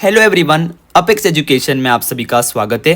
Hello everyone, apex education में आप सभी का स्वागत है।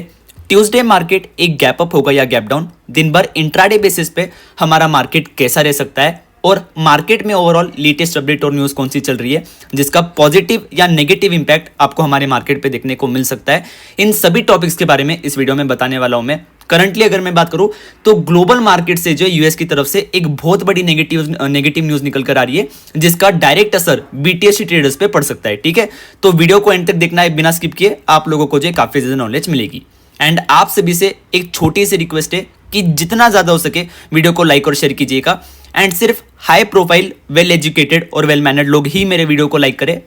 ट्यूसडे मार्केट एक गैप अप होगा या गैप डाउन, दिन भर इंट्राडे बेसिस पे हमारा मार्केट कैसा रह सकता है और मार्केट में ओवरऑल लेटेस्ट अपडेट और न्यूज़ कौन सी चल रही है जिसका पॉजिटिव या नेगेटिव इंपैक्ट आपको हमारे मार्केट पे देखने को मिल सकता है, इन सभी टॉपिक्स के बारे में इस वीडियो में बताने वाला हूं मैं। करंटली अगर मैं बात करूं तो ग्लोबल मार्केट से जो यूएस की तरफ से एक बहुत बड़ी नेगेटिव न्यूज़ निकल कर आ रही है जिसका डायरेक्ट असर बीटीएससी ट्रेडर्स पे पड़ सकता है। ठीक है, तो वीडियो को एंड तक देखना है बिना स्किप किए, आप लोगों को जो काफ़ी ज़्यादा नॉलेज मिलेगी। एंड आप सभी से एक छोटी सी रिक्वेस्ट है कि जितना ज़्यादा हो सके वीडियो को लाइक और शेयर कीजिएगा। एंड सिर्फ हाई प्रोफाइल, वेल एजुकेटेड और वेल मैनर्ड लोग ही मेरे वीडियो को लाइक करें।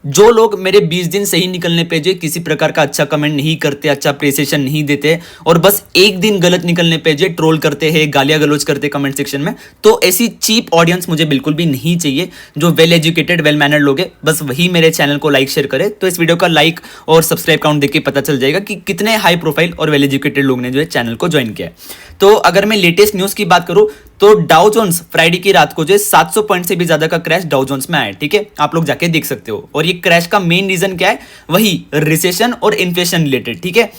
जो लोग मेरे 20 दिन सही निकलने पे जो किसी प्रकार का अच्छा कमेंट नहीं करते, अच्छा अप्रिसिएशन नहीं देते और बस एक दिन गलत निकलने पे जो ट्रोल करते हैं, गालियां गलौज करते कमेंट सेक्शन में, तो ऐसी चीप ऑडियंस मुझे बिल्कुल भी नहीं चाहिए। जो वेल एजुकेटेड, वेल मैनर्ड लोग हैं, बस वही मेरे चैनल को लाइक शेयर करे। तो इस वीडियो का लाइक और सब्सक्राइब काउंट देख के पता चल जाएगा कि कितने हाई प्रोफाइल और वेल एजुकेटेड लोग ने जो है चैनल को ज्वाइन किया है। तो अगर मैं लेटेस्ट न्यूज़ की बात करूँ तो डाउ जोन्स फ्राइडे की रात को जो 700 पॉइंट से भी ज्यादा का क्रैश डाउ जोन्स में आया। ठीक है, आप लोग जाके देख सकते हो। और ये क्रैश का मेन रीजन क्या है? वही रिसेशन और इन्फ्लेशन रिलेटेड। ठीक है,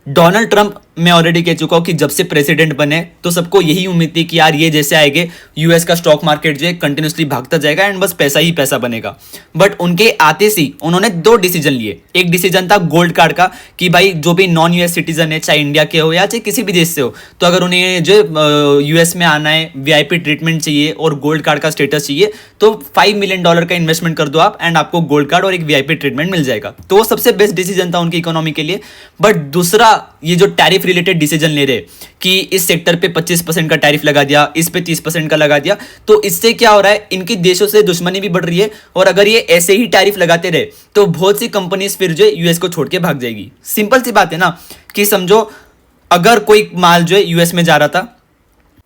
डोनाल्ड ट्रंप, मैं ऑलरेडी कह चुका हूं कि जब से प्रेसिडेंट बने तो सबको यही उम्मीद थी कि यार ये जैसे आएंगे यूएस का स्टॉक मार्केट जो है कंटिन्यूसली भागता जाएगा एंड बस पैसा ही पैसा बनेगा। बट उनके आते से उन्होंने दो डिसीजन लिए। एक डिसीजन था गोल्ड कार्ड का कि भाई जो भी नॉन यूएस सिटीजन है, चाहे इंडिया के हो या चाहे किसी भी देश से हो, तो अगर उन्हें जो यूएस में आना है, वीआईपी ट्रीटमेंट चाहिए और गोल्ड कार्ड का स्टेटस चाहिए तो $5 मिलियन का इन्वेस्टमेंट कर दो आप एंड आपको गोल्ड कार्ड और एक वीआईपी ट्रीटमेंट मिल जाएगा। तो वो सबसे बेस्ट डिसीजन था उनकी इकोनॉमी के लिए। बट दूसरा, ये जो टैरिफ रिलेटेड डिसीजन ले रहे कि इस सेक्टर पे 25% का टैरिफ लगा दिया, इस पे 30% का लगा दिया, तो इससे क्या हो रहा है, इनकी देशों से दुश्मनी भी बढ़ रही है। और अगर ये ऐसे ही टैरिफ लगाते रहे तो बहुत सी कंपनीज फिर जो है यूएस को छोड़ के भाग जाएगी। सिंपल सी बात है ना, कि समझो अगर कोई माल जो है यूएस में जा रहा था,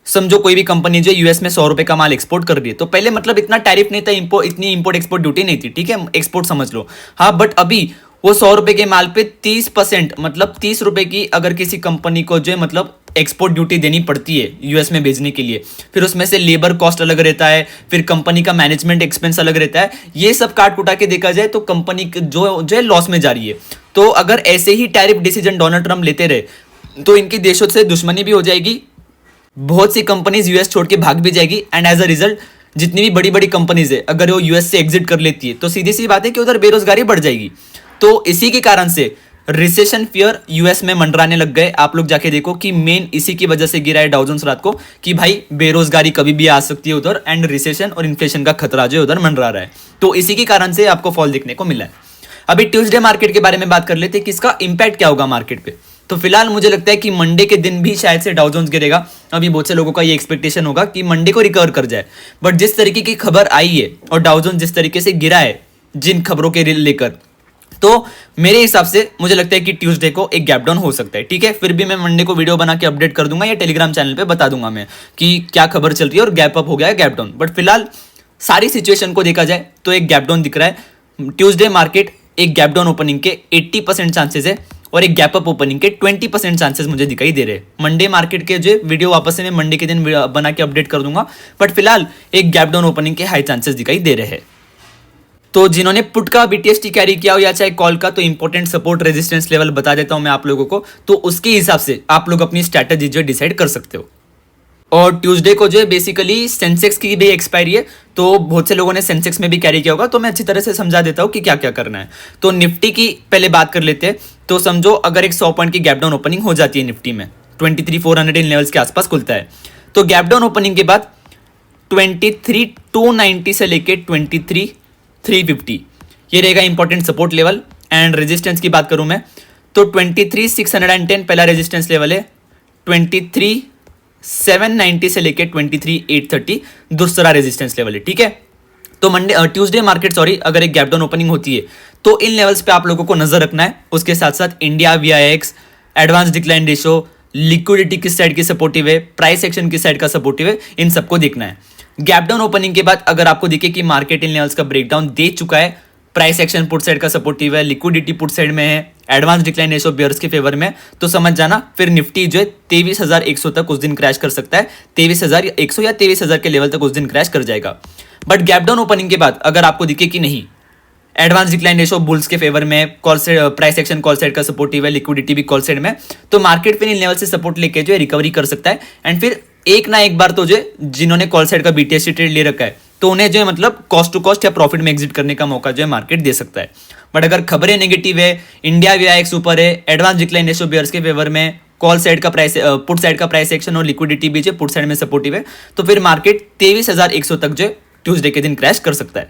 समझो कोई भी कंपनी जो यूएस में ₹100 का माल एक्सपोर्ट कर रही है, तो पहले मतलब इतना टैरिफ नहीं था, इतनी इंपोर्ट एक्सपोर्ट ड्यूटी नहीं थी। ठीक है, एक्सपोर्ट समझ लो। हाँ, बट अभी वो ₹100 के माल पे 30% मतलब ₹30 की अगर किसी कंपनी को जो है मतलब एक्सपोर्ट ड्यूटी देनी पड़ती है यूएस में भेजने के लिए, फिर उसमें से लेबर कॉस्ट अलग रहता है, फिर कंपनी का मैनेजमेंट एक्सपेंस अलग रहता है, ये सब काट कुटा के देखा जाए तो कंपनी जो है लॉस में जा रही है। तो अगर ऐसे ही टैरिफ डिसीजन डोनाल्ड ट्रंप लेते रहे तो इनके देशों से दुश्मनी भी हो जाएगी, बहुत सी कंपनीज यूएस छोड़ के भाग भी जाएगी एंड एज अ रिजल्ट जितनी भी बड़ी बड़ी कंपनीज है अगर वो यूएस से एग्जिट कर लेती है तो सीधी सी बात है कि उधर बेरोजगारी बढ़ जाएगी। तो इसी के कारण से रिसेशन फियर यूएस में मंडराने लग गए। आप लोग जाके देखो कि मेन इसी की वजह से गिरा है डाउ जोन्स रात को कि भाई बेरोजगारी कभी भी आ सकती है उधर एंड रिसेशन और इन्फ्लेशन का खतरा जो उधर मंडरा रहा है। तो इसी के कारण से आपको फॉल देखने को मिला है। अभी ट्यूसडे मार्केट के बारे में बात कर लेते हैं कि इसका इंपैक्ट क्या होगा मार्केट पे। तो फिलहाल मुझे लगता है कि मंडे के दिन भी शायद से डाउ जोन्स गिरेगा। अभी बहुत से लोगों का ये एक्सपेक्टेशन होगा कि मंडे को रिकवर कर जाए, बट जिस तरीके की खबर आई है और डाउ जोन्स जिस तरीके से गिरा है जिन खबरों के लेकर, तो मेरे हिसाब से मुझे लगता है कि ट्यूसडे को एक गैप डाउन हो सकता है। ठीक है, फिर भी मैं मंडे को वीडियो बना के अपडेट कर दूंगा या टेलीग्राम चैनल पे बता दूंगा मैं कि क्या खबर चल रही है और गैप अप हो गया है, गैप डाउन। बट फिलहाल सारी सिचुएशन को देखा जाए तो एक गैप डाउन दिख रहा है। ट्यूसडे मार्केट एक गैप डाउन ओपनिंग के 80% चांसेस है और एक गैप अप ओपनिंग के 20% चांसेस मुझे दिखाई दे रहे हैं। मंडे मार्केट के जो वीडियो वापस से मैं मंडे के दिन बना के अपडेट कर दूंगा, बट फिलहाल एक गैप डाउन ओपनिंग के हाई चांसेस दिखाई दे रहे हैं। तो जिन्होंने पुट का बीटीएसटी कैरी किया हो या चाहे कॉल का, तो इंपॉर्टेंट सपोर्ट रेजिस्टेंस लेवल बता देता हूं मैं आप लोगों को, तो उसके हिसाब से आप लोग अपनी स्ट्रैटेजी जो डिसाइड कर सकते हो। और ट्यूसडे को जो है बेसिकली सेंसेक्स की भी एक्सपायरी है, तो बहुत से लोगों ने सेंसेक्स में भी कैरी किया होगा, तो मैं अच्छी तरह से समझा देता हूँ कि क्या क्या करना है। तो निफ्टी की पहले बात कर लेते हैं। तो समझो अगर एक 100 पॉइंट की गैप डाउन ओपनिंग हो जाती है निफ्टी में, 23,400 इन लेवल्स के आसपास खुलता है, तो गैप डाउन ओपनिंग के बाद 23,290 से लेके 23,350 ये रहेगा important support level. And resistance की बात करूं मैं तो 23,610 पहला रेजिस्टेंस लेवल है, 23,790 से लेके 23,830 दूसरा रेजिस्टेंस लेवल है। ठीक है, तो ट्यूसडे मार्केट अगर एक गैप डाउन ओपनिंग होती है तो इन लेवल्स पे आप लोगों को नजर रखना है। उसके साथ साथ India VIX, advance decline ratio, liquidity किस साइड की सपोर्टिव है, प्राइस एक्शन किस साइड का सपोर्टिव है, इन सबको देखना है। गैप डाउन ओपनिंग के बाद अगर आपको दिखे कि मार्केट इन लेवल्स का ब्रेकडाउन दे चुका है, प्राइस एक्शन पुट साइड का सपोर्टिव है, लिक्विडिटी पुट साइड में है, एडवांस डिक्लाइन रेशो बियर्स के फेवर में, तो समझ जाना फिर निफ्टी जो है 23,100 तक उस दिन क्रैश कर सकता है। 23,100 या 23,000 के लेवल तक उस दिन क्रैश कर जाएगा। बट गैप डाउन ओपनिंग के बाद अगर आपको दिखे कि नहीं एडवांस डिक्लाइन रेशो बुल्स के फेवर में, call side price action call side का सपोर्टिव है, लिक्विडिटी भी कॉल साइड में, तो मार्केट फिर इन लेवल से सपोर्ट लेके जो है रिकवरी कर सकता है। एंड फिर एक ना एक बार तो जो जिन्होंने कॉल साइड का बीटीएससी ट्रेड ले रखा है तो उन्हें जो है मतलब कॉस्ट टू कॉस्ट या प्रॉफिट में एग्जिट करने का मौका जो है मार्केट दे सकता है। बट अगर खबरें नेगेटिव है, इंडिया वीआईएक्स ऊपर है, एडवांस डिक्लाइन रेशो बियर्स के फेवर में, कॉल साइड का प्राइस पुट साइड का प्राइस एक्शन और लिक्विडिटी भी जो पुट साइड में सपोर्टिव है, तो फिर मार्केट 23,100 तक जो ट्यूसडे के दिन क्रैश कर सकता है।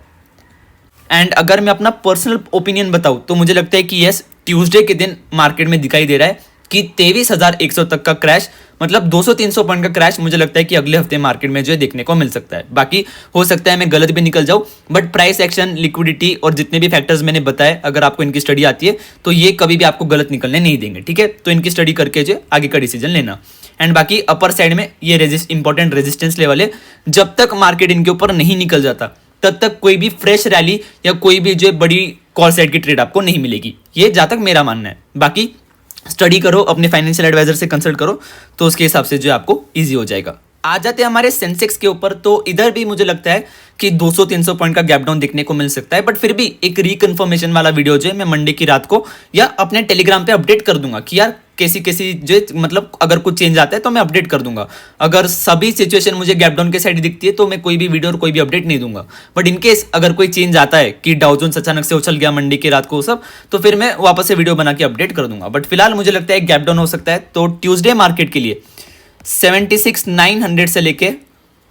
एंड अगर मैं अपना पर्सनल ओपिनियन बताऊं तो मुझे लगता है कि यस, ट्यूसडे के दिन मार्केट में दिखाई दे रहा है कि 23,100 तक का क्रैश, मतलब 200-300 पॉइंट का क्रैश मुझे लगता है कि अगले हफ्ते मार्केट में जो है देखने को मिल सकता है। बाकी हो सकता है मैं गलत भी निकल जाऊं, बट प्राइस एक्शन, लिक्विडिटी और जितने भी फैक्टर्स मैंने बताए, अगर आपको इनकी स्टडी आती है तो ये कभी भी आपको गलत निकलने नहीं देंगे, ठीक है। तो इनकी स्टडी करके जो आगे का डिसीजन लेना। एंड बाकी अपर साइड में ये इंपॉर्टेंट रेजिस्टेंस लेवल है, जब तक मार्केट इनके ऊपर नहीं निकल जाता तब तक कोई भी फ्रेश रैली या कोई भी जो बड़ी कॉल साइड की ट्रेड आपको नहीं मिलेगी, ये जहां तक मेरा मानना है। बाकी स्टडी करो, अपने फाइनेंशियल एडवाइजर से कंसल्ट करो, तो उसके हिसाब से जो आपको इजी हो जाएगा। आ जाते हैं हमारे सेंसेक्स के ऊपर, तो इधर भी मुझे लगता है कि 200-300 पॉइंट का गैप डाउन देखने को मिल सकता है, बट फिर भी एक रिकन्फर्मेशन वाला वीडियो जो है मैं मंडे की रात को या अपने टेलीग्राम पे अपडेट कर दूंगा कि यार कैसी जो मतलब अगर कुछ चेंज आता है तो मैं अपडेट कर दूंगा। अगर सभी सिचुएशन मुझे गैप डाउन के साइड दिखती है तो मैं कोई भी वीडियो और कोई भी अपडेट नहीं दूंगा। बट इनकेस अगर कोई चेंज आता है कि डाउ जोन्स अचानक से उछल गया मंडे की रात को सब, तो फिर मैं वापस से वीडियो बना के अपडेट कर दूंगा। बट फिलहाल मुझे लगता है गैप डाउन हो सकता है, तो ट्यूसडे मार्केट के लिए 76,900 से लेके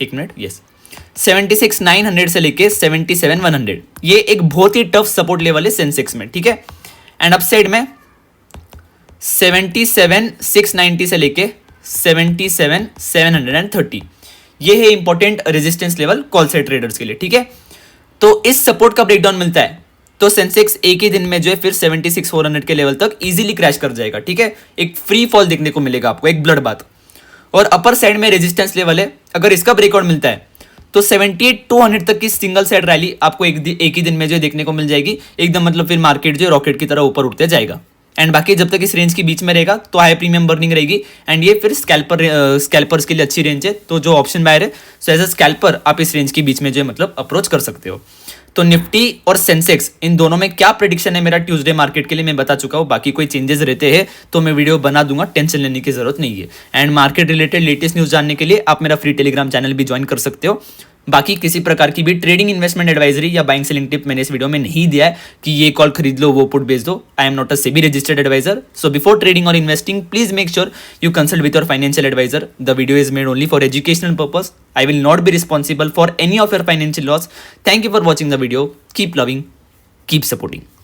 76,900 से लेके 77,100 ये एक बहुत ही टफ सपोर्ट लेवल है सेंसेक्स में, ठीक है। एंड अपसाइड में 77,690 से लेके 77,730 ये है important resistance level call side traders के लिए, ठीक है। तो इस सपोर्ट का ब्रेकडाउन मिलता है तो सेंसेक्स एक ही दिन में जो है फिर 76,400 के लेवल तक इजीली क्रैश कर जाएगा, ठीक है। एक फ्री फॉल देखने को मिलेगा आपको, एक ब्लड बात। और अपर साइड में रेजिस्टेंस लेवल है, अगर इसका ब्रेकआउट मिलता है तो 78,200 तक की सिंगल साइड रैली आपको एक ही दिन में जो देखने को मिल जाएगी एकदम, मतलब फिर मार्केट जो रॉकेट की तरह ऊपर उठते जाएगा। एंड बाकी जब तक इस रेंज के बीच में रहेगा तो हाई प्रीमियम बर्निंग रहेगी, एंड ये फिर स्कैल्पर्स के लिए अच्छी रेंज है। तो जो ऑप्शन बायर है सो एज अ स्कैल्पर आप इस रेंज के बीच में जो मतलब अप्रोच कर सकते हो। तो निफ्टी और सेंसेक्स इन दोनों में क्या प्रेडिक्शन है मेरा ट्यूसडे मार्केट के लिए मैं बता चुका हूँ। बाकी कोई चेंजेस रहते हैं तो मैं वीडियो बना दूंगा, टेंशन लेने की जरूरत नहीं है। And market related latest news जानने के लिए आप मेरा फ्री टेलीग्राम चैनल भी ज्वाइन कर सकते हो। बाकी किसी प्रकार की भी ट्रेडिंग, इन्वेस्टमेंट एडवाइजरी या बाइंग सेलिंग टिप मैंने इस वीडियो में नहीं दिया है कि ये कॉल खरीद लो, वो पुट बेच दो। I am not a SEBI registered adviser, so before trading और investing please make sure you consult with your financial advisor. The video is made only for educational purpose. I will not be responsible for any of your financial loss. Thank you for watching the video. Keep loving, keep supporting.